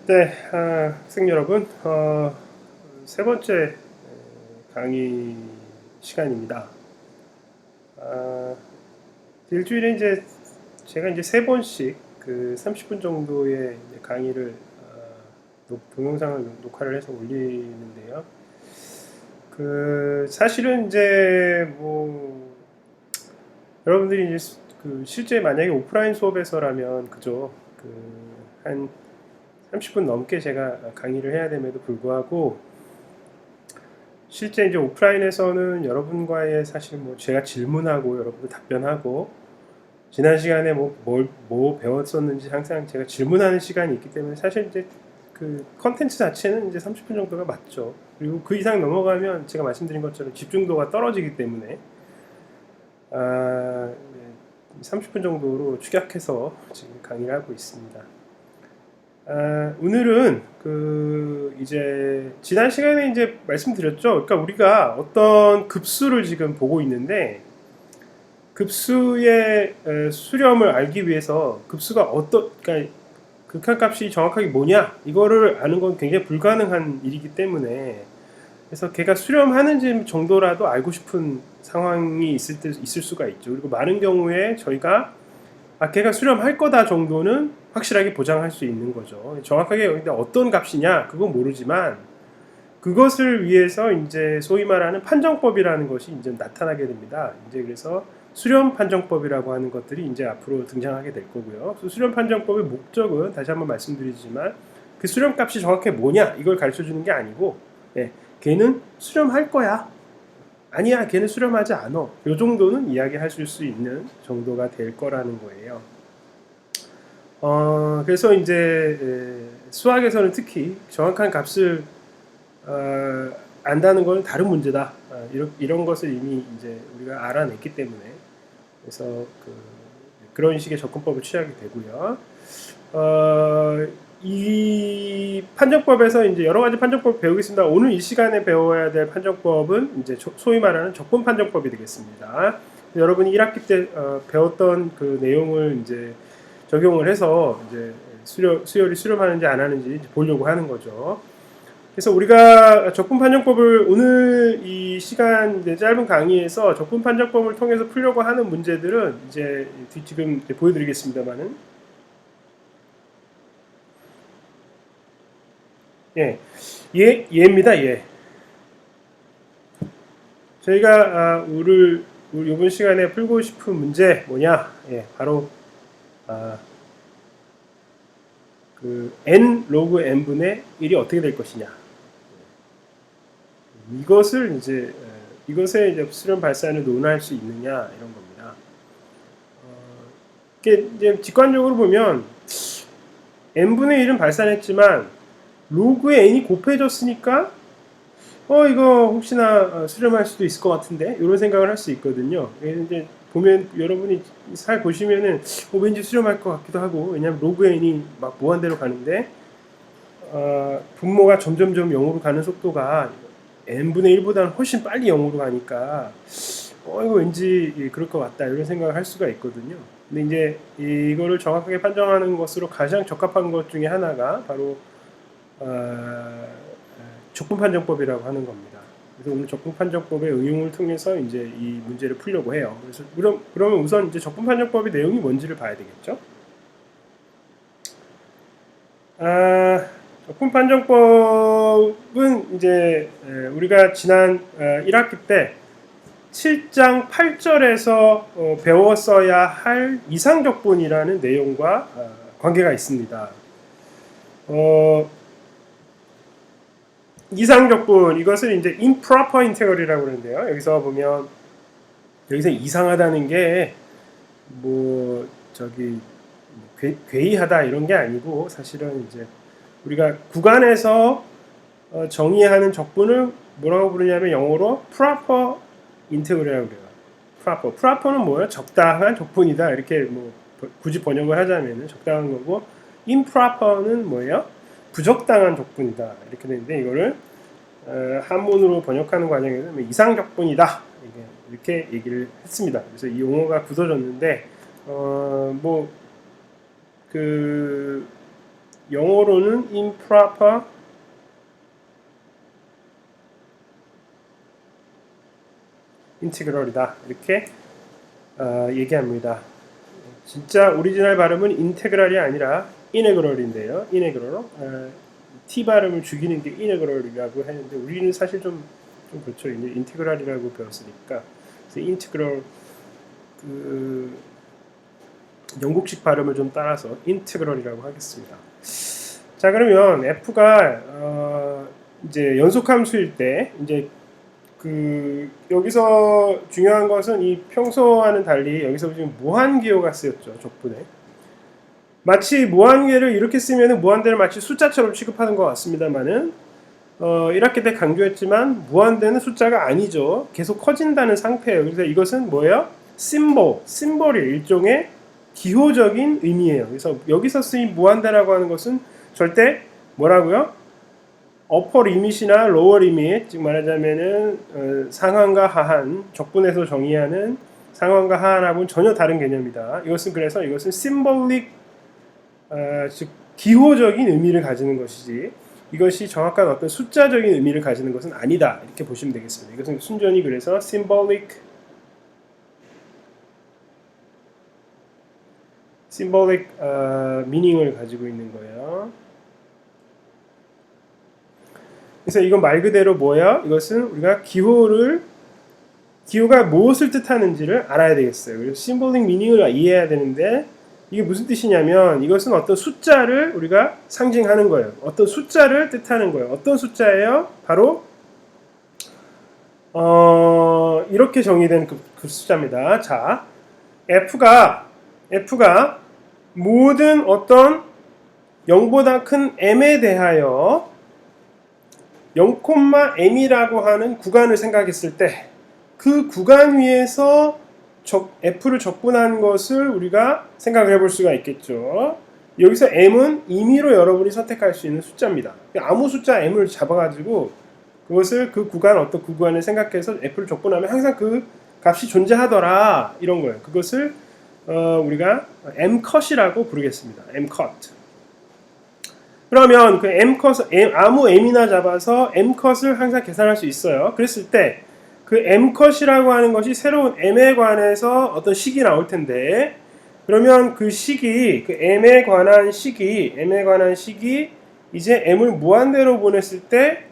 네, 학생 여러분, 세 번째 강의 시간입니다. 아, 일주일에 이제 제가 이제 세 번씩 그 30분 정도의 이제 강의를 동영상을 녹화를 해서 올리는데요. 그 사실은 이제 뭐 여러분들이 이제 그 실제 만약에 오프라인 수업에서라면 그죠? 그한 30분 넘게 제가 강의를 해야 됨에도 불구하고 실제 이제 오프라인에서는 여러분과의 사실 뭐 제가 질문하고 여러분들 답변하고 지난 시간에 뭐 배웠었는지 항상 제가 질문하는 시간이 있기 때문에 사실 이제 그 컨텐츠 자체는 이제 30분 정도가 맞죠. 그리고 그 이상 넘어가면 제가 말씀드린 것처럼 집중도가 떨어지기 때문에 30분 정도로 축약해서 지금 강의를 하고 있습니다. 오늘은 그 이제 지난 시간에 이제 말씀드렸죠. 그러니까 우리가 어떤 급수를 지금 보고 있는데 급수의 수렴을 알기 위해서 급수가 그러니까 극한값이 정확하게 뭐냐 이거를 아는 건 굉장히 불가능한 일이기 때문에 그래서 걔가 수렴하는지 정도라도 알고 싶은 상황이 있을 수가 있죠. 그리고 많은 경우에 저희가 걔가 수렴할 거다 정도는 확실하게 보장할 수 있는 거죠. 정확하게 어떤 값이냐 그건 모르지만 그것을 위해서 이제 소위 말하는 판정법이라는 것이 이제 나타나게 됩니다. 이제 그래서 수렴 판정법이라고 하는 것들이 이제 앞으로 등장하게 될 거고요. 수렴 판정법의 목적은 다시 한번 말씀드리지만 그 수렴 값이 정확히 뭐냐 이걸 가르쳐 주는 게 아니고 걔는 수렴할 거야. 아니야, 걔는 수렴하지 않아. 요 정도는 이야기할 수 있는 정도가 될 거라는 거예요. 그래서 이제 수학에서는 특히 정확한 값을 안다는 것은 다른 문제다. 이런 것을 이미 이제 우리가 알아냈기 때문에 그래서 그런 식의 접근법을 취하게 되고요. 이 판정법에서 이제 여러 가지 판정법을 배우겠습니다. 오늘 이 시간에 배워야 될 판정법은 이제 소위 말하는 적분 판정법이 되겠습니다. 여러분이 1학기 때 배웠던 그 내용을 이제 적용을 해서 이제 수열이 수렴하는지 안 하는지 보려고 하는 거죠. 그래서 우리가 적분 판정법을 오늘 이 시간 짧은 강의에서 적분 판정법을 통해서 풀려고 하는 문제들은 이제 지금 이제 보여드리겠습니다만은 얘입니다. 얘. 저희가 오늘 이번 시간에 풀고 싶은 문제 뭐냐? 바로 그 n 로그 n 분의 1이 어떻게 될 것이냐? 이것을 이것의 이제 수렴 발산을 논할 수 있느냐 이런 겁니다. 이게 이제 직관적으로 보면 n 분의 1은 발산했지만 로그의 n이 곱해졌으니까 이거 혹시나 수렴할 수도 있을 것 같은데 이런 생각을 할 수 있거든요. 이제 보면 여러분이 잘 보시면은 왠지 수렴할 것 같기도 하고 왜냐하면 로그 n이 막 무한대로 가는데 분모가 점점점 0으로 가는 속도가 n분의 1보다는 훨씬 빨리 0으로 가니까 이거 왠지 그럴 것 같다 이런 생각을 할 수가 있거든요. 근데 이제 이거를 정확하게 판정하는 것으로 가장 적합한 것 중에 하나가 바로 적분 판정법이라고 하는 겁니다. 그래서 오늘 적분 판정법의 응용을 통해서 이제 이 문제를 풀려고 해요. 그래서 그러면 우선 이제 적분 판정법의 내용이 뭔지를 봐야 되겠죠. 적분 판정법은 이제 우리가 지난 1학기 때 7장 8절에서 배웠어야 할 이상적분이라는 내용과 관계가 있습니다. 이상적분 이것을 이제 improper integral이라고 그러는데요. 여기서 보면 여기서 이상하다는 게 뭐 저기 괴이하다 이런 게 아니고 사실은 이제 우리가 구간에서 정의하는 적분을 뭐라고 부르냐면 영어로 proper integral이라고 그래요. proper는 뭐예요? 적당한 적분이다 이렇게 뭐 굳이 번역을 하자면은 적당한 거고 improper는 뭐예요? 부적당한 적분이다 이렇게 되는데 이거를 한문으로 번역하는 과정에서 이상적분이다 이렇게 얘기를 했습니다. 그래서 이 용어가 굳어졌는데 영어로는 improper integral이다 이렇게 얘기합니다. 진짜 오리지널 발음은 인테그랄이 아니라 이네그럴인데요. 이네그럴 T 발음을 죽이는 게 이네그럴이라고 하는데 우리는 사실 좀 그렇죠. 인테그랄이라고 배웠으니까 그래서 인테그럴 그 영국식 발음을 좀 따라서 인테그럴이라고 하겠습니다. 자 그러면 F가 이제 연속함수일 때 이제 그 여기서 중요한 것은 이 평소와는 달리 여기서 지금 무한기호가 쓰였죠. 적분에 마치 무한계를 이렇게 쓰면 무한대를 마치 숫자처럼 취급하는 것 같습니다만은 1학기 때 강조했지만 무한대는 숫자가 아니죠. 계속 커진다는 상태예요. 그래서 이것은 뭐예요? 심볼이 일종의 기호적인 의미예요. 그래서 여기서 쓰인 무한대라고 하는 것은 절대 뭐라고요? 어퍼 리밋이나 로어 리밋, 즉 말하자면은 상한과 하한, 적분에서 정의하는 상한과 하한하고는 전혀 다른 개념이다. 이것은 심볼릭, 즉 기호적인 의미를 가지는 것이지 이것이 정확한 어떤 숫자적인 의미를 가지는 것은 아니다. 이렇게 보시면 되겠습니다. 이것은 순전히 그래서 symbolic meaning을 가지고 있는 거예요. 그래서 이건 말 그대로 뭐야? 이것은 우리가 기호가 무엇을 뜻하는지를 알아야 되겠어요. 그래서 symbolic meaning을 이해해야 되는데 이게 무슨 뜻이냐면 이것은 어떤 숫자를 우리가 상징하는 거예요. 어떤 숫자를 뜻하는 거예요. 어떤 숫자예요? 바로 이렇게 정의된 그 숫자입니다. 자, F가 모든 어떤 0보다 큰 m에 대하여 0,m이라고 하는 구간을 생각했을 때 그 구간 위에서 F를 적분한 것을 우리가 생각을 해볼 수가 있겠죠. 여기서 m은 임의로 여러분이 선택할 수 있는 숫자입니다. 아무 숫자 m을 잡아가지고 그것을 그 구간 어떤 구간을 생각해서 F를 적분하면 항상 그 값이 존재하더라 이런 거예요. 그것을 우리가 m컷이라고 부르겠습니다. m컷. 그러면 그 아무 m이나 잡아서 m컷을 항상 계산할 수 있어요. 그랬을 때 그 m컷이라고 하는 것이 새로운 m에 관해서 어떤 식이 나올 텐데 그러면 그 식이 그 m에 관한 식이 이제 m을 무한대로 보냈을 때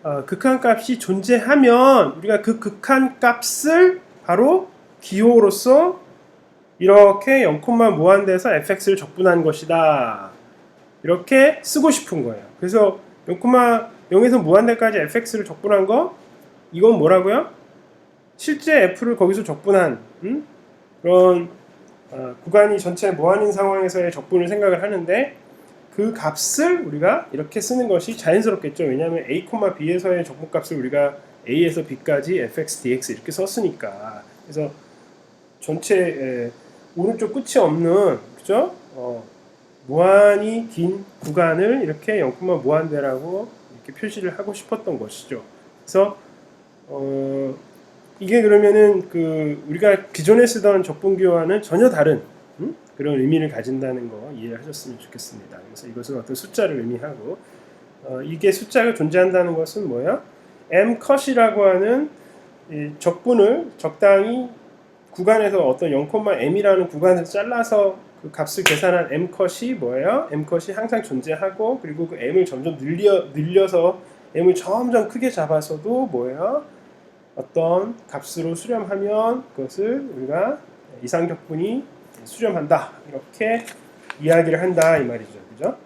극한값이 존재하면 우리가 그 극한값을 바로 기호로서 이렇게 0, 무한대에서 fx를 적분한 것이다. 이렇게 쓰고 싶은 거예요. 그래서 0,0에서 무한대까지 fx를 적분한 거 이건 뭐라고요? 실제 f를 거기서 적분한 그런 구간이 전체 무한인 상황에서의 적분을 생각을 하는데 그 값을 우리가 이렇게 쓰는 것이 자연스럽겠죠. 왜냐하면 a, b에서의 적분값을 우리가 a에서 b까지 fx, dx 이렇게 썼으니까. 그래서 전체 오른쪽 끝이 없는 그죠? 무한히 긴 구간을 이렇게 0, 무한대라고 이렇게 표시를 하고 싶었던 것이죠. 그래서 이게 그러면은 그 우리가 기존에 쓰던 적분기호와는 전혀 다른 그런 의미를 가진다는 거 이해하셨으면 좋겠습니다. 그래서 이것은 어떤 숫자를 의미하고 이게 숫자가 존재한다는 것은 뭐야? m컷이라고 하는 이 적분을 적당히 구간에서 어떤 0,m이라는 구간에서 잘라서 그 값을 계산한 m컷이 뭐예요? m컷이 항상 존재하고 그리고 그 m을 점점 늘려서 m을 점점 크게 잡아서도 뭐예요? 어떤 값으로 수렴하면 그것을 우리가 이상적분이 수렴한다 이렇게 이야기를 한다 이 말이죠. 그죠?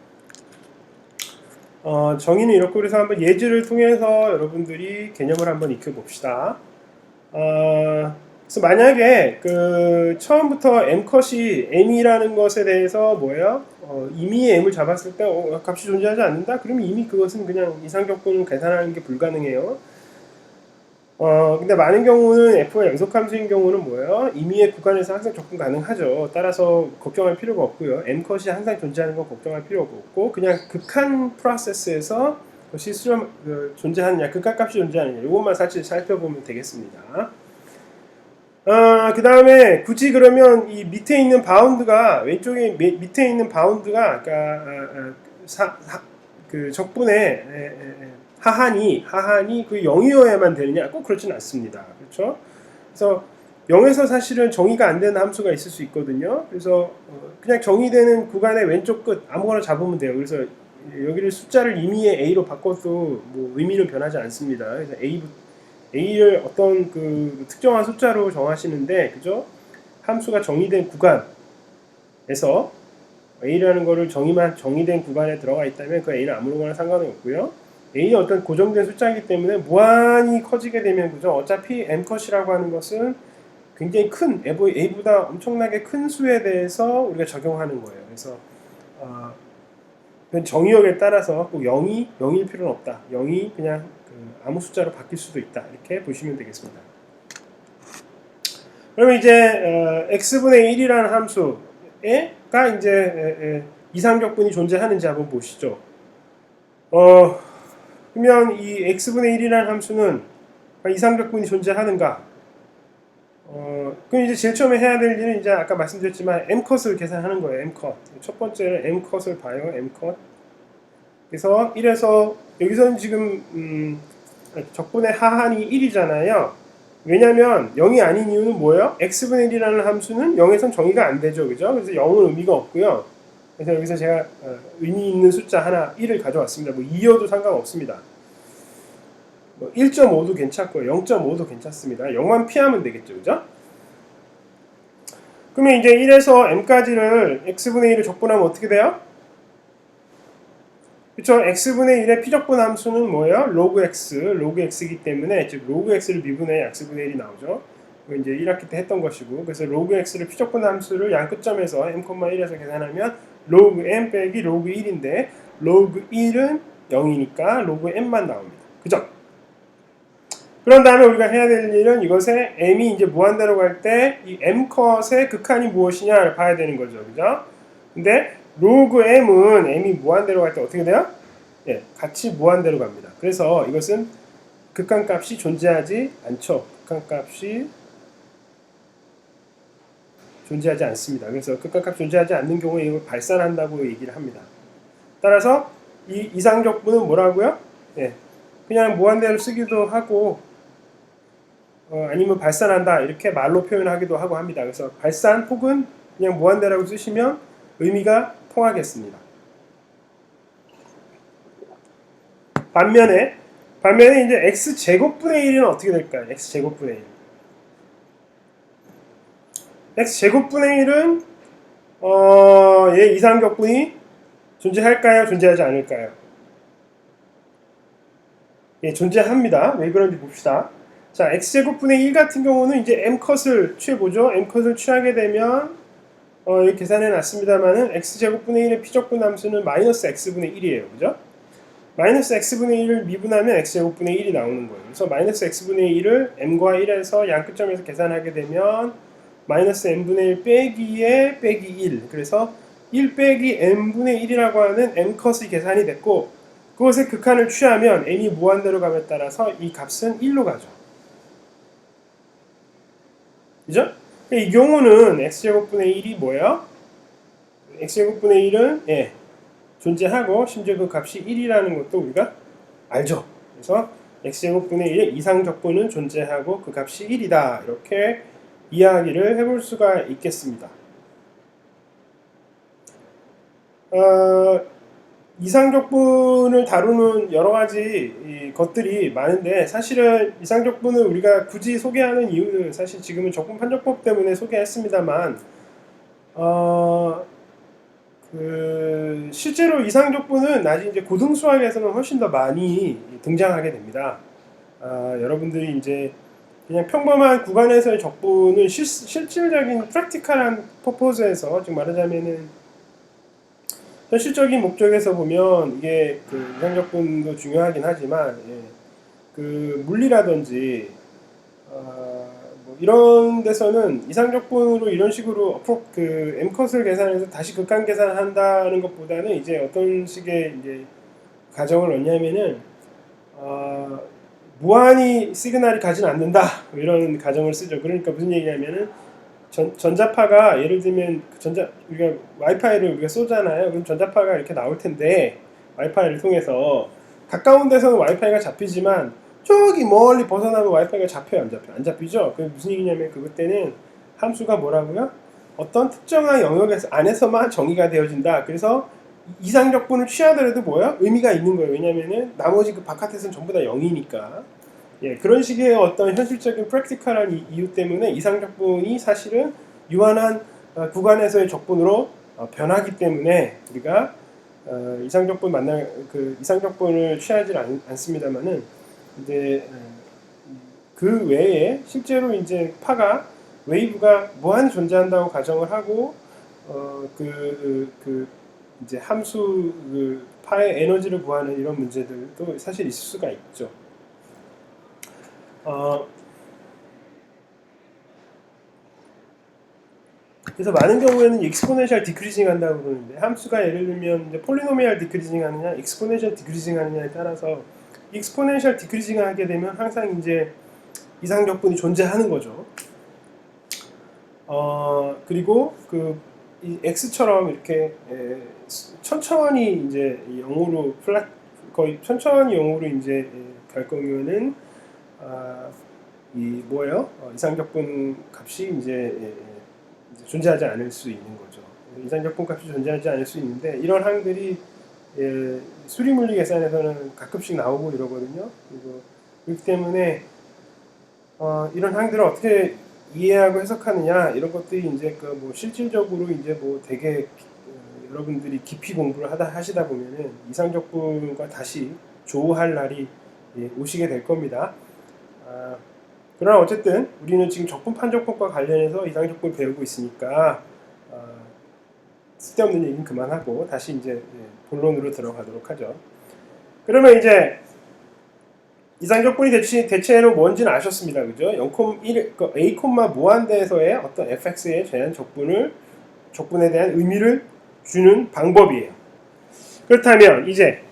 정의는 이렇고 그래서 한번 예제를 통해서 여러분들이 개념을 한번 익혀봅시다. 그래서 만약에 그 처음부터 m컷이 m이라는 것에 대해서 뭐예요? 이미 m을 잡았을 때 값이 존재하지 않는다? 그러면 이미 그것은 그냥 이상적분을 계산하는 게 불가능해요. 근데 많은 경우는 F가 연속함수인 경우는 뭐예요? 임의의 구간에서 항상 적분 가능하죠. 따라서 걱정할 필요가 없고요. M컷이 항상 존재하는 건 걱정할 필요가 없고 그냥 극한 프로세스에서 그것이 존재하느냐, 극한값이 존재하느냐 이것만 사실 살펴보면 되겠습니다. 그 다음에 굳이 그러면 이 밑에 있는 바운드가 왼쪽에 밑에 있는 바운드가 그러니까 그 적분의 하한이 그 0이어야만 되느냐? 꼭 그렇지는 않습니다. 그렇죠? 그래서 0에서 사실은 정의가 안 되는 함수가 있을 수 있거든요. 그래서 그냥 정의되는 구간의 왼쪽 끝 아무거나 잡으면 돼요. 그래서 여기를 숫자를 임의의 a로 바꿔도 뭐 의미는 변하지 않습니다. 그래서 a를 어떤 그 특정한 숫자로 정하시는데, 그죠? 함수가 정의된 구간에서 a라는 거를 정의된 구간에 들어가 있다면 그 a는 아무거나 상관이 없고요. a는 어떤 고정된 숫자이기 때문에 무한히 커지게 되면, 그죠? 어차피 m컷이라고 하는 것은 굉장히 큰 a보다 엄청나게 큰 수에 대해서 우리가 적용하는 거예요. 그래서 정의역에 따라서 꼭 0일 필요는 없다. 0이 그냥 아무 숫자로 바뀔 수도 있다. 이렇게 보시면 되겠습니다. 그러면 이제 x분의 1이라는 함수가 이제 이상적분이 존재하는지 한번 보시죠. 그러면 이 x분의 1이라는 함수는 이상적분이 존재하는가? 그럼 이제 제일 처음에 해야 될 일은 이제 아까 말씀드렸지만 m컷을 계산하는 거예요. m컷. 첫 번째는 m컷을 봐요. m컷. 그래서 1에서 여기서는 지금 적분의 하한이 1이잖아요. 왜냐면 0이 아닌 이유는 뭐예요? x분의 1이라는 함수는 0에선 정의가 안 되죠. 그죠? 그래서 0은 의미가 없고요. 그래서 여기서 제가 의미 있는 숫자 하나 1을 가져왔습니다. 뭐 2여도 상관없습니다. 1.5도 괜찮고요. 0.5도 괜찮습니다. 0만 피하면 되겠죠. 그죠? 그러면 이제 1에서 m까지를 x분의 1을 적분하면 어떻게 돼요? 그쵸? x분의 1의 피적분 함수는 뭐예요? 로그 x이기 때문에 즉 로그 x를 미분해 x분의 1이 나오죠. 이제 1학기 때 했던 것이고, 그래서 로그 x를 피적분 함수를 양 끝점에서 m,1에서 계산하면 로그 m 빼기 로그 1인데 로그 1은 0이니까 로그 m만 나옵니다. 그죠? 그런 다음에 우리가 해야 될 일은 이것에 m이 이제 무한대로 갈 때 이 m컷의 극한이 무엇이냐를 봐야 되는 거죠. 그죠? 근데 로그 m이 무한대로 갈 때 어떻게 돼요? 예, 같이 무한대로 갑니다. 그래서 이것은 극한값이 존재하지 않죠. 극한값이 존재하지 않습니다. 그래서 극한값 존재하지 않는 경우에 이걸 발산한다고 얘기를 합니다. 따라서 이 이상적분은 뭐라고요? 예, 그냥 무한대로 쓰기도 하고 아니면 발산한다 이렇게 말로 표현하기도 하고 합니다. 그래서 발산 혹은 그냥 무한대라고 쓰시면 의미가 통하겠습니다. 반면에 이제 x제곱분의 1은 어떻게 될까요? x제곱분의 1. x제곱분의 1은 얘 이상적분이 존재할까요? 존재하지 않을까요? 예, 존재합니다. 왜 그런지 봅시다. 자, x제곱분의 1 같은 경우는 이제 m컷을 취해보죠. m컷을 취하게 되면 여기 계산해 놨습니다만은 x제곱분의 1의 피적분 함수는 마이너스 x분의 1이에요. 그죠? 마이너스 x분의 1을 미분하면 x제곱분의 1이 나오는 거예요. 그래서 마이너스 x분의 1을 m과 1에서 양 끝점에서 계산하게 되면 마이너스 m분의 1 빼기에 빼기 1. 그래서 1 빼기 m분의 1이라고 하는 m컷이 계산이 됐고, 그것의 극한을 취하면 m이 무한대로 감에 따라서 이 값은 1로 가죠. 그죠? 이 경우는 x제곱분의 1이 뭐예요? x제곱분의 1은 존재하고 심지어 그 값이 1이라는 것도 우리가 알죠. 그래서 x제곱분의 1의 이상적분은 존재하고 그 값이 1이다. 이렇게 이야기를 해볼 수가 있겠습니다. 이상적분을 다루는 여러 가지 것들이 많은데, 사실은 이상적분을 우리가 굳이 소개하는 이유는 사실 지금은 적분판정법 때문에 소개했습니다만 실제로 이상적분은 나중에 이제 고등수학에서는 훨씬 더 많이 등장하게 됩니다. 여러분들이 이제 그냥 평범한 구간에서의 적분은 실질적인 프랙티컬한 퍼포즈에서 즉 말하자면은 현실적인 목적에서 보면 이게 그 이상적분도 중요하긴 하지만 그 물리라든지 뭐 이런 데서는 이상적분으로 이런 식으로 그 m컷을 계산해서 다시 극한 계산한다는 것보다는 이제 어떤 식의 이제 가정을 넣냐면은 무한히 시그널이 가진 않는다 이런 가정을 쓰죠. 그러니까 무슨 얘기냐면은 전자파가 예를 들면 우리가 와이파이를 우리가 쏘잖아요. 그럼 전자파가 이렇게 나올 텐데 와이파이를 통해서 가까운 데서는 와이파이가 잡히지만 저기 멀리 벗어나면 와이파이가 잡혀요, 안 잡혀? 안 잡히죠. 그 무슨 얘기냐면 그때는 함수가 뭐라고요? 어떤 특정한 영역에서 안에서만 정의가 되어진다. 그래서 이상적분을 취하더라도 뭐야? 의미가 있는 거예요. 왜냐면은 나머지 그 바깥에서는 전부 다 0이니까. 예, 그런 식의 어떤 현실적인 프랙티컬한 이유 때문에 이상적분이 사실은 유한한 구간에서의 적분으로 변하기 때문에 우리가 이상적분을 취하지 않습니다만은 이제 그 외에 실제로 이제 파가 웨이브가 무한히 존재한다고 가정을 하고 이제 함수 파의 에너지를 구하는 이런 문제들도 사실 있을 수가 있죠. 그래서 많은 경우에는 익스포넨셜 디크리징 한다고 그러는데 함수가 예를 들면 이제 폴리노미얼 디크리징 하느냐 익스포넨셜 디크리징 하느냐에 따라서 익스포넨셜 디크리징 하게 되면 항상 이제 이상적분이 존재하는 거죠. 그리고 이 x처럼 이렇게 천천히 이제 0으로 거의 천천히 0으로 이제 갈 거면은 이 뭐예요? 이상적분 값이 이제 존재하지 않을 수 있는 거죠. 이상적분 값이 존재하지 않을 수 있는데 이런 항들이 수리물리 계산에서는 가끔씩 나오고 이러거든요. 그렇기 때문에 이런 항들을 어떻게 이해하고 해석하느냐 이런 것들이 이제 뭐 실질적으로 이제 뭐 되게 여러분들이 깊이 공부를 하시다 보면은 이상적분과 다시 조우할 날이 오시게 될 겁니다. 그러나 어쨌든 우리는 지금 적분 판적법과 관련해서 이상적분을 배우고 있으니까 쓸데없는 얘기는 그만하고 다시 이제 본론으로 들어가도록 하죠. 그러면 이제 이상적분이 대체로 뭔지는 아셨습니다. 그죠? 0,1, A, 무한대에서의 어떤 fx의 제한 적분에 대한 의미를 주는 방법이에요. 그렇다면 이제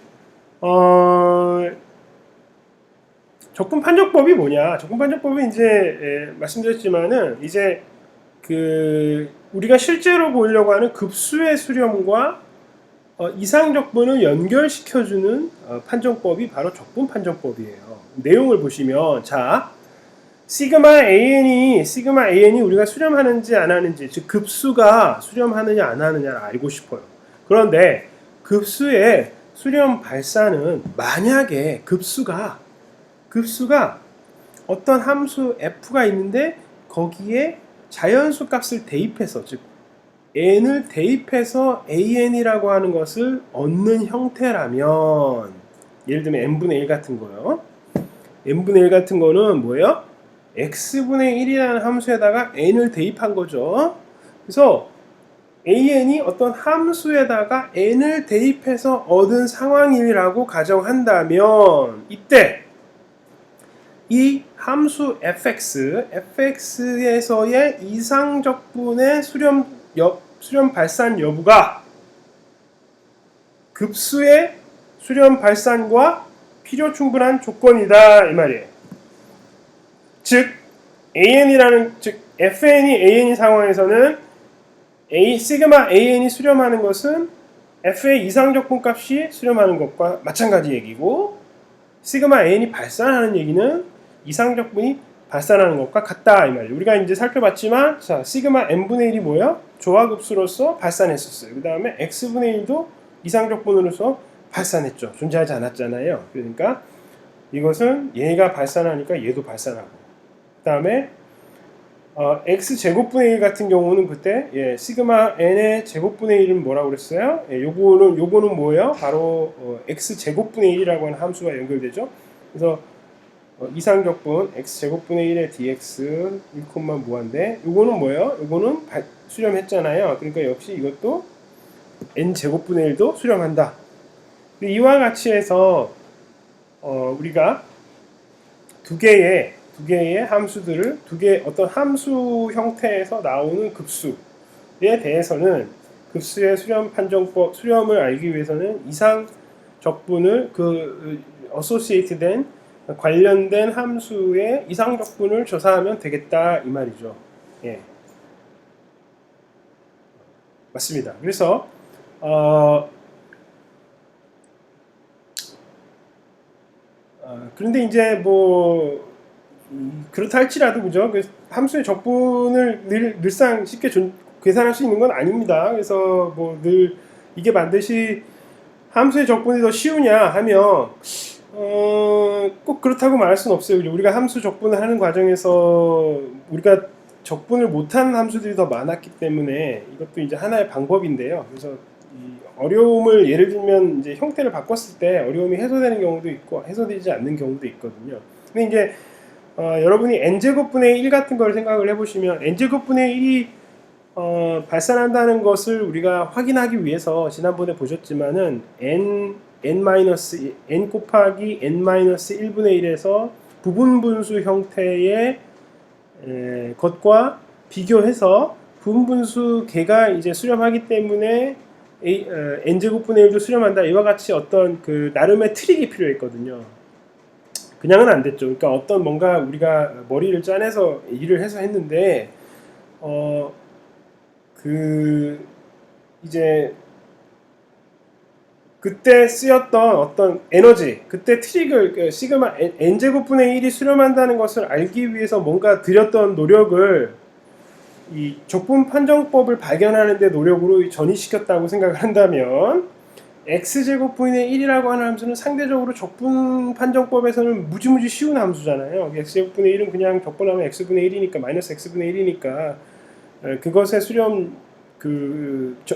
적분 판정법이 뭐냐? 적분 판정법은 이제 말씀드렸지만은 이제 우리가 실제로 보려고 하는 급수의 수렴과 이상적분을 연결시켜주는 판정법이 바로 적분 판정법이에요. 내용을 보시면 자 시그마 AN이 우리가 수렴하는지 안 하는지 즉 급수가 수렴하느냐 안 하느냐를 알고 싶어요. 그런데 급수의 수렴 발산은 만약에 급수가 어떤 함수 f가 있는데 거기에 자연수 값을 대입해서 즉 n을 대입해서 an이라고 하는 것을 얻는 형태라면 예를 들면 n분의 1 같은 거요. n분의 1 같은 거는 뭐예요? x분의 1이라는 함수에다가 n을 대입한 거죠. 그래서 an이 어떤 함수에다가 n을 대입해서 얻은 상황이라고 가정한다면 이때 이 함수 fx에서의 이상적분의 수렴 발산 여부가 급수의 수렴 발산과 필요 충분한 조건이다 이 말이에요. 즉 fn이 an이 상황에서는 시그마 an이 수렴하는 것은 f의 이상적분 값이 수렴하는 것과 마찬가지 얘기고 시그마 an이 발산하는 얘기는 이상적분이 발산하는 것과 같다 이 말이에요. 우리가 이제 살펴봤지만 자 시그마 n분의 1이 뭐예요? 조화급수로서 발산했었어요. 그 다음에 x분의 1도 이상적분으로서 발산했죠. 존재하지 않았잖아요. 그러니까 이것은 얘가 발산하니까 얘도 발산하고 그 다음에 x제곱분의 1 같은 경우는 그때 시그마 n의 제곱분의 1은 뭐라고 그랬어요? 요거는 뭐예요? 바로 x제곱분의 1이라고 하는 함수가 연결되죠. 그래서 이상적분 x제곱분의 1의 dx 1, 무한대 요거는 뭐예요? 요거는 수렴했잖아요. 그러니까 역시 이것도 n제곱분의 1도 수렴한다. 이와 같이 해서 우리가 두 개의 함수들을 어떤 함수 형태에서 나오는 급수에 대해서는 급수의 수렴을 알기 위해서는 이상적분을 associate된 관련된 함수의 이상적분을 조사하면 되겠다 이 말이죠. 예, 맞습니다. 그래서 그런데 이제 뭐 그렇다 할지라도 그죠? 그 함수의 적분을 늘상 쉽게 계산할 수 있는 건 아닙니다. 그래서 뭐 늘 이게 반드시 함수의 적분이 더 쉬우냐 하면 꼭 그렇다고 말할 수는 없어요. 우리가 함수 적분을 하는 과정에서 우리가 적분을 못하는 함수들이 더 많았기 때문에 이것도 이제 하나의 방법인데요. 그래서 이 어려움을 예를 들면 이제 형태를 바꿨을 때 어려움이 해소되는 경우도 있고 해소되지 않는 경우도 있거든요. 근데 이제 여러분이 n제곱분의 1 같은 걸 생각을 해보시면 n제곱분의 1이 발산한다는 것을 우리가 확인하기 위해서 지난번에 보셨지만은 n 곱하기 n-1분의 1에서 부분분수 형태의 것과 비교해서 부분분수 개가 이제 수렴하기 때문에 n제곱분의 1도 수렴한다. 이와 같이 어떤 그 나름의 트릭이 필요했거든요. 그냥은 안 됐죠. 그러니까 어떤 뭔가 우리가 머리를 짜내서 일을 해서 했는데 이제 그때 쓰였던 어떤 에너지, 그때 트릭을 시그마 n제곱분의 1이 수렴한다는 것을 알기 위해서 뭔가 들였던 노력을 이 적분 판정법을 발견하는 데 노력으로 전이시켰다고 생각을 한다면 x제곱분의 1이라고 하는 함수는 상대적으로 적분 판정법에서는 무지무지 쉬운 함수잖아요. x제곱분의 1은 그냥 적분하면 x분의 1이니까 마이너스 x분의 1이니까 그것의 수렴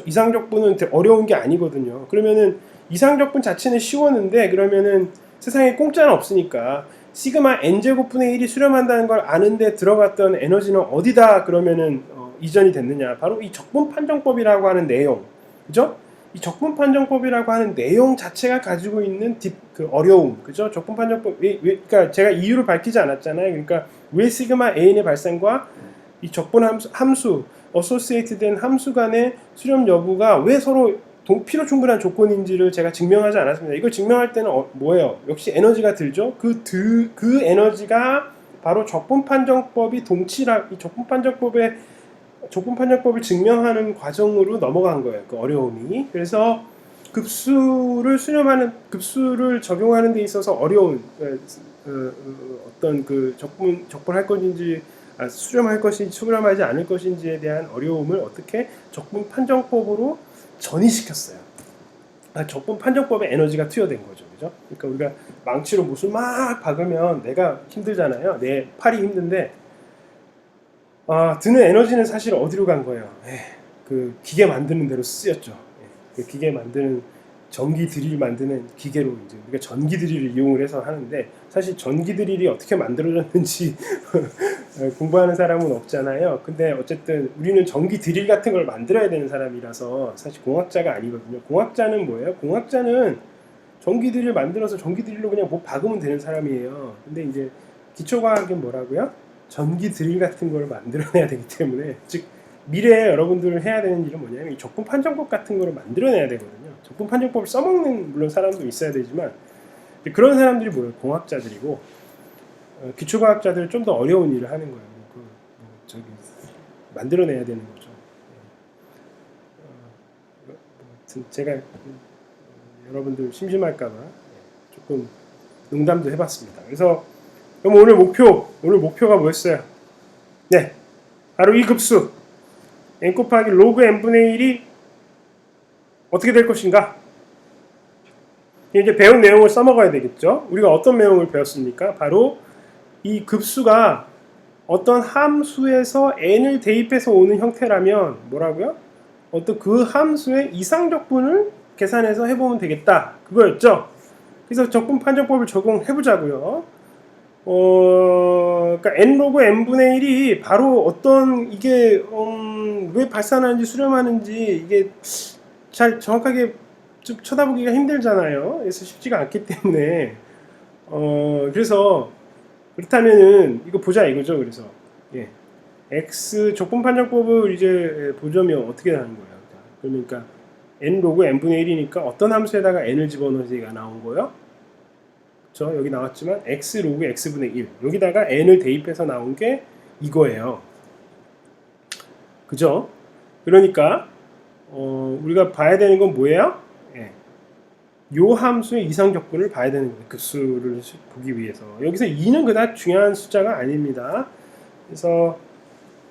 이상적분은 어려운 게 아니거든요. 그러면은 이상적분 자체는 쉬웠는데 그러면은 세상에 공짜는 없으니까 시그마 n제곱분의 1이 수렴한다는 걸 아는데 들어갔던 에너지는 어디다 그러면은 이전이 됐느냐? 바로 이 적분 판정법이라고 하는 내용, 그죠? 이 적분 판정법이라고 하는 내용 자체가 가지고 있는 그 어려움, 그죠? 적분 판정법 그러니까 제가 이유를 밝히지 않았잖아요. 그러니까 왜 시그마 n의 발생과 이 적분 함수 어소시에이트된 함수 간의 수렴 여부가 왜 서로 필요 충분한 조건인지를 제가 증명하지 않았습니다. 이걸 증명할 때는 뭐예요? 역시 에너지가 들죠. 그 에너지가 바로 적분 판정법이 이 적분 판정법을 증명하는 과정으로 넘어간 거예요. 그 어려움이. 그래서 급수를 적용하는 데 있어서 어려운 어떤 그 적분할 것인지 수렴할 것인지 수렴하지 않을 것인지에 대한 어려움을 어떻게 적분 판정법으로 전이시켰어요. 적분 판정법에 에너지가 투여된 거죠. 그죠? 그러니까 우리가 망치로 무슨 막 박으면 내가 힘들잖아요. 내 팔이 힘든데 드는 에너지는 사실 어디로 간 거예요? 그 기계 만드는 대로 쓰였죠. 그 기계 만드는 전기 드릴 만드는 기계로 이제 우리가 전기 드릴을 이용을 해서 하는데 사실 전기 드릴이 어떻게 만들어졌는지 공부하는 사람은 없잖아요. 근데 어쨌든 우리는 전기 드릴 같은 걸 만들어야 되는 사람이라서 사실 공학자가 아니거든요. 공학자는 뭐예요? 공학자는 전기 드릴 만들어서 전기 드릴로 그냥 뭐 박으면 되는 사람이에요. 근데 이제 기초과학은 뭐라고요? 전기 드릴 같은 걸 만들어내야 되기 때문에 즉 미래에 여러분들을 해야 되는 일은 뭐냐면 이 적분 판정법 같은 거를 만들어내야 되거든요. 적분 판정법을 써먹는 물론 사람도 있어야 되지만 그런 사람들이 뭐예요? 공학자들이고 기초과학자들은 좀 더 어려운 일을 하는 거예요. 만들어내야 되는 거죠. 제가 여러분들 심심할까봐 조금 농담도 해봤습니다. 그래서 그럼 오늘 목표가 뭐였어요? 네, 바로 이 급수 n 곱하기 로그 n분의 1이 어떻게 될 것인가? 이제 배운 내용을 써먹어야 되겠죠. 우리가 어떤 내용을 배웠습니까? 바로 이 급수가 어떤 함수에서 n을 대입해서 오는 형태라면 뭐라고요? 어떤 그 함수의 이상적분을 계산해서 해보면 되겠다. 그거였죠. 그래서 적분 판정법을 적용해보자고요. 그러니까 n 로그 n분의 1이 바로 어떤 이게 왜 발산하는지 수렴하는지 이게 잘 정확하게 좀 쳐다보기가 힘들잖아요. 그래서 쉽지가 않기 때문에 그래서 그렇다면은 이거 보자 이거죠. 그래서 x 적분 판정법을 이제 보자면 어떻게 하는 거예요? 그러니까 n 로그 n분의 1이니까 어떤 함수에다가 n을 집어넣어서 얘가 나온 거예요? 그렇죠? 여기 나왔지만 x 로그 x분의 1 여기다가 n을 대입해서 나온 게 이거예요. 그죠? 그러니까 우리가 봐야 되는 건 뭐예요? 예. 요 함수의 이상적분을 봐야 되는 거예요. 급수를 보기 위해서. 여기서 2는 그다지 중요한 숫자가 아닙니다. 그래서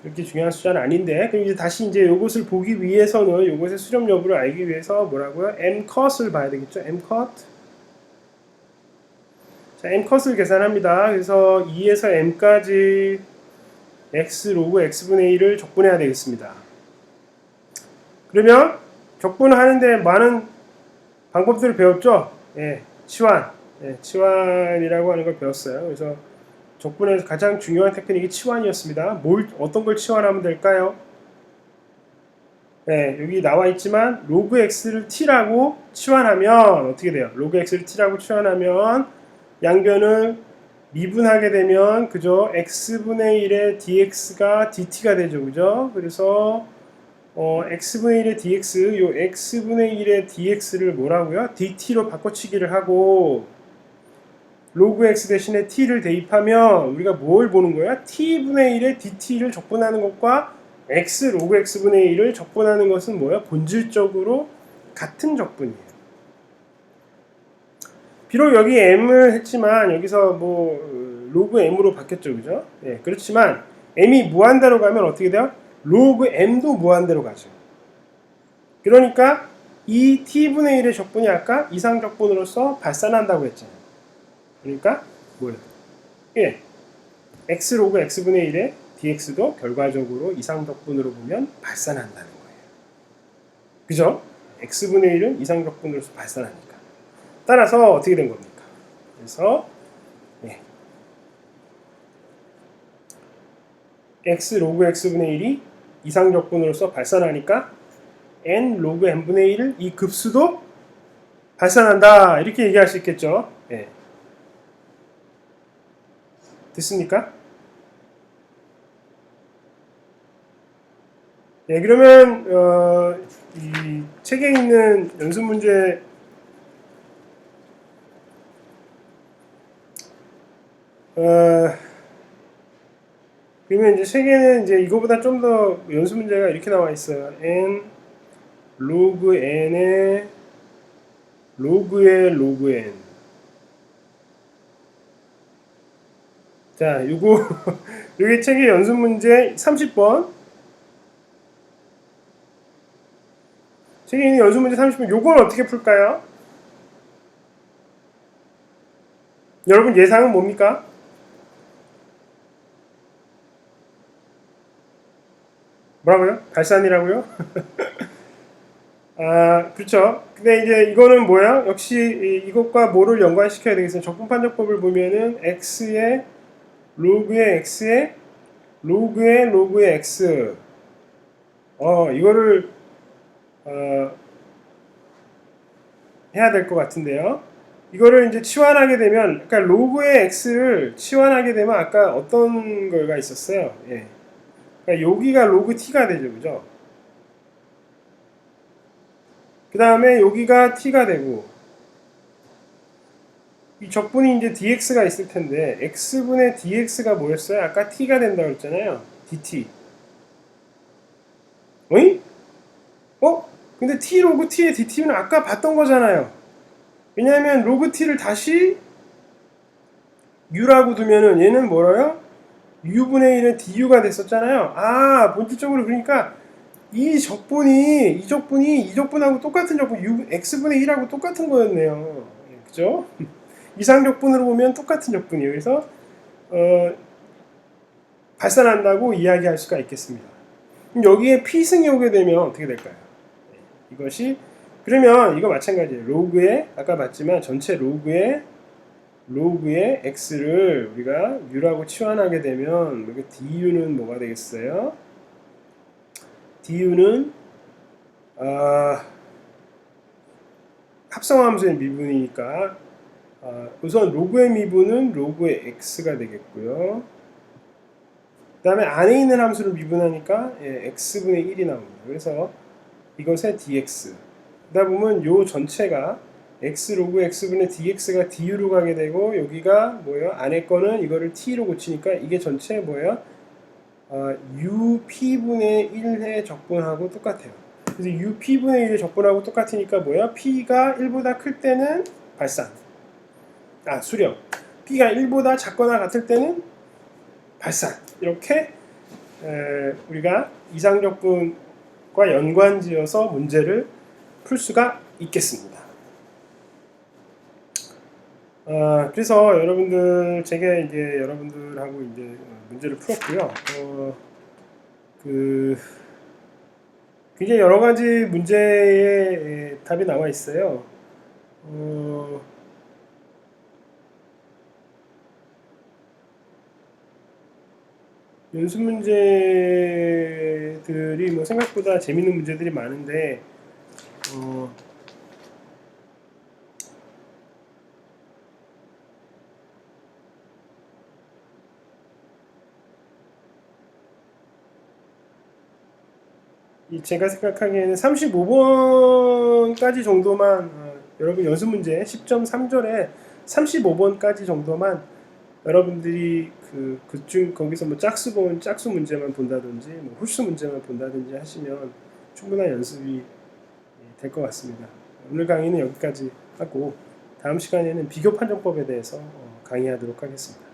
그렇게 중요한 숫자는 아닌데, 그럼 이제 다시 이제 요것을 보기 위해서는 요것의 수렴 여부를 알기 위해서 뭐라고요? mcot을 봐야 되겠죠? mcot. 자, mcot을 계산합니다. 그래서 2에서 m까지 x 로그 x분의 1을 적분해야 되겠습니다. 그러면 적분하는데 많은 방법들을 배웠죠? 예, 치환. 예, 치환이라고 하는 걸 배웠어요. 그래서 적분에서 가장 중요한 테크닉이 치환이었습니다. 어떤 걸 치환하면 될까요? 네, 여기 나와 있지만 로그 x를 t라고 치환하면 어떻게 돼요? 로그 x를 t라고 치환하면 양변을 미분하게 되면 그죠? x분의 1의 dx가 dt가 되죠. 그죠? 그래서 x분의 1의 dx, 요 x분의 1의 dx를 뭐라고요? dt로 바꿔치기를 하고 로그 x 대신에 t를 대입하면 우리가 뭘 보는 거야? t분의 1의 dt를 적분하는 것과 x 로그 x분의 1을 적분하는 것은 뭐야? 본질적으로 같은 적분이에요. 비록 여기 m을 했지만 여기서 뭐 로그 m으로 바뀌었죠. 그죠? 예, 그렇지만 m이 무한대로 가면 어떻게 돼요? 로그 m도 무한대로 가죠. 그러니까 이 t분의 1의 적분이 아까 이상적분으로서 발산한다고 했잖아요. 그러니까 뭐예요? 예, x 로그 x분의 1의 dx도 결과적으로 이상적분으로 보면 발산한다는 거예요. 그죠? x분의 1은 이상적분으로서 발산하니까. 따라서 어떻게 된 겁니까? 그래서 예, x 로그 x분의 1이 이상적분으로서 발산하니까 n 로그 n분의 1 이 급수도 발산한다 이렇게 얘기할 수 있겠죠. 예. 됐습니까? 예, 그러면 이 책에 있는 연습 문제 그러면 이제 책에는 이제 이거보다 좀 더 연습 문제가 이렇게 나와 있어요. n 로그 n의 로그의 로그 n. 자, 요거 여기 책의 연습 문제 30번. 책에 있는 연습 문제 30번. 요건 어떻게 풀까요? 여러분 예상은 뭡니까? 뭐라고요? 발산이라고요? 아, 그렇죠. 근데 이제 이거는 뭐야? 역시 이것과 뭐를 연관시켜야 되겠어요? 적분판정법을 보면은 x의 로그의 x의 로그의 로그의 x. 이거를 해야 될 것 같은데요. 이거를 이제 치환하게 되면, 그러니까 로그의 x를 치환하게 되면 아까 어떤 거가 있었어요? 예. 그러니까 여기가 로그 t가 되죠, 그죠? 그 다음에 여기가 t가 되고, 이 적분이 이제 dx가 있을 텐데, x분의 dx가 뭐였어요? 아까 t가 된다고 했잖아요. dt. 어이? 근데 t 로그 t의 dt는 아까 봤던 거잖아요. 왜냐하면 로그 t를 다시 u라고 두면은 얘는 뭐라요? u분의 1은 du가 됐었잖아요. 아, 본질적으로 그러니까 이 적분하고 똑같은 적분, x분의 1하고 똑같은 거였네요. 그죠? 이상적분으로 보면 똑같은 적분이에요. 그래서 발산한다고 이야기할 수가 있겠습니다. 그럼 여기에 p승이 오게 되면 어떻게 될까요? 이것이 그러면 이거 마찬가지예요. 로그에 아까 봤지만 전체 로그의 x를 우리가 u라고 치환하게 되면 여기 du는 뭐가 되겠어요? du는 합성함수의 미분이니까 우선 로그의 미분은 로그의 x가 되겠고요. 그 다음에 안에 있는 함수를 미분하니까 x분의 1이 나옵니다. 그래서 이것의 dx 그러다 보면 요 전체가 x 로그 x분의 dx가 du로 가게 되고 여기가 뭐예요? 안에 거는 이거를 t로 고치니까 이게 전체 뭐예요? up분의 1의 적분하고 똑같아요. 그래서 up분의 1의 적분하고 똑같으니까 뭐야? p가 1보다 클 때는 발산. 수렴. p가 1보다 작거나 같을 때는 발산. 이렇게 우리가 이상적분과 연관지어서 문제를 풀 수가 있겠습니다. 그래서 여러분들 제가 이제 여러분들하고 이제 문제를 풀었고요. 굉장히 여러 가지 문제의 답이 나와 있어요. 연습 문제들이 뭐 생각보다 재밌는 문제들이 많은데 제가 생각하기에는 35번까지 정도만 여러분 연습 문제 10.3절에 35번까지 정도만 여러분들이 거기서 뭐 짝수 문제만 본다든지 뭐 홀수 문제만 본다든지 하시면 충분한 연습이 될 것 같습니다. 오늘 강의는 여기까지 하고 다음 시간에는 비교 판정법에 대해서 강의하도록 하겠습니다.